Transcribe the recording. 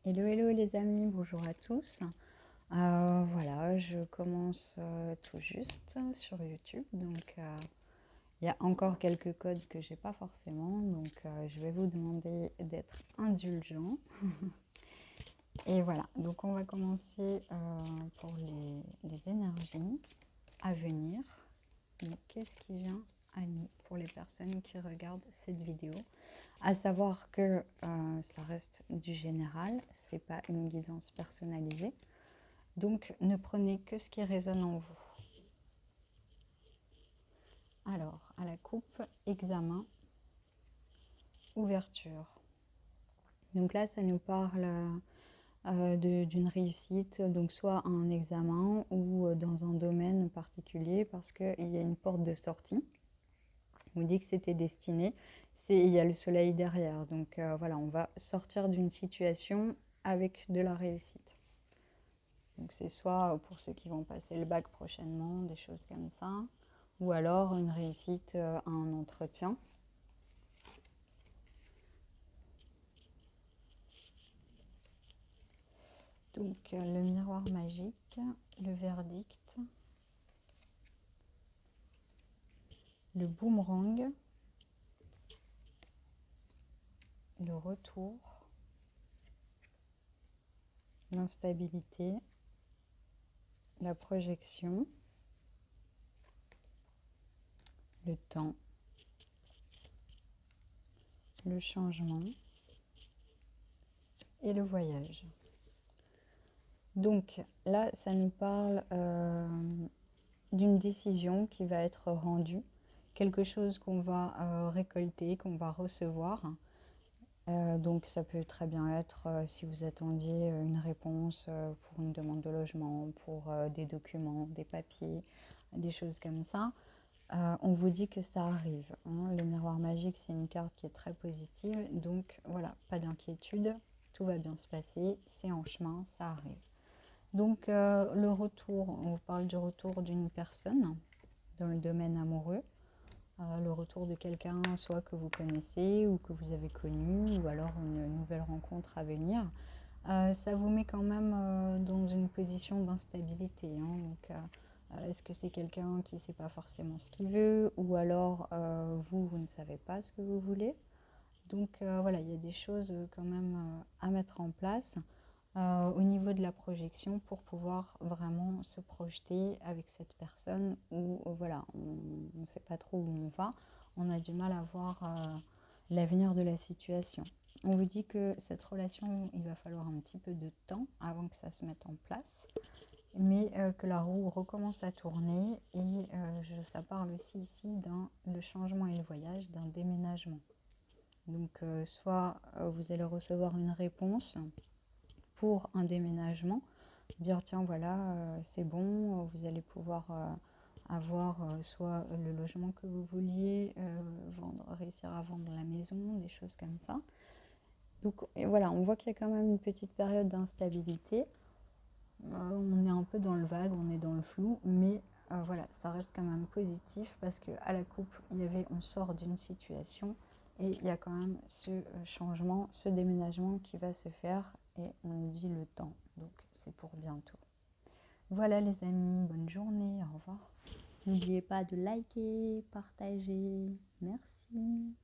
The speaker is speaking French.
Hello, hello les amis, bonjour à tous. Voilà, je commence tout juste sur YouTube, donc il y a encore quelques codes que j'ai pas forcément, donc je vais vous demander d'être indulgent. Et voilà, donc on va commencer pour les énergies à venir. Donc qu'est-ce qui vient à nous pour les personnes qui regardent cette vidéo? À savoir que ça reste du général, c'est pas une guidance personnalisée. Donc ne prenez que ce qui résonne en vous. Alors, à la coupe, examen, ouverture. Donc là, ça nous parle d'une réussite, donc soit un examen ou dans un domaine particulier parce qu'il y a une porte de sortie. On dit que c'était destiné, il y a le soleil derrière. Donc voilà, on va sortir d'une situation avec de la réussite. Donc c'est soit pour ceux qui vont passer le bac prochainement, des choses comme ça, ou alors une réussite à un entretien. Donc le miroir magique, le verdict, le boomerang, le retour, l'instabilité, la projection, le temps, le changement et le voyage. Donc là, ça nous parle d'une décision qui va être rendue, quelque chose qu'on va récolter, qu'on va recevoir. Donc ça peut très bien être si vous attendiez une réponse pour une demande de logement, pour des documents, des papiers, des choses comme ça. On vous dit que ça arrive, hein. Le miroir magique, c'est une carte qui est très positive. Donc voilà, pas d'inquiétude, tout va bien se passer, c'est en chemin, ça arrive. Donc le retour, on vous parle du retour d'une personne dans le domaine amoureux. Le retour de quelqu'un soit que vous connaissez ou que vous avez connu, ou alors une nouvelle rencontre à venir. Ça vous met quand même dans une position d'instabilité, hein. Donc est-ce que c'est quelqu'un qui ne sait pas forcément ce qu'il veut, ou alors vous ne savez pas ce que vous voulez? Donc voilà, il y a des choses quand même à mettre en place au niveau de la projection pour pouvoir vraiment se projeter avec cette personne où voilà, on ne sait pas trop où on va, on a du mal à voir l'avenir de la situation. On vous dit que cette relation, il va falloir un petit peu de temps avant que ça se mette en place, mais que la roue recommence à tourner et ça parle aussi ici le changement et le voyage, d'un déménagement. Donc soit vous allez recevoir une réponse pour un déménagement, dire tiens voilà c'est bon, vous allez pouvoir avoir soit le logement que vous vouliez, réussir à vendre la maison, des choses comme ça. Donc voilà, on voit qu'il y a quand même une petite période d'instabilité. On est un peu dans le vague, on est dans le flou, mais voilà, ça reste quand même positif parce qu'à la coupe, on sort d'une situation et il y a quand même ce changement, ce déménagement qui va se faire et on nous dit le temps, donc c'est pour bientôt. Voilà les amis, bonne journée, au revoir. N'oubliez pas de liker, partager, merci.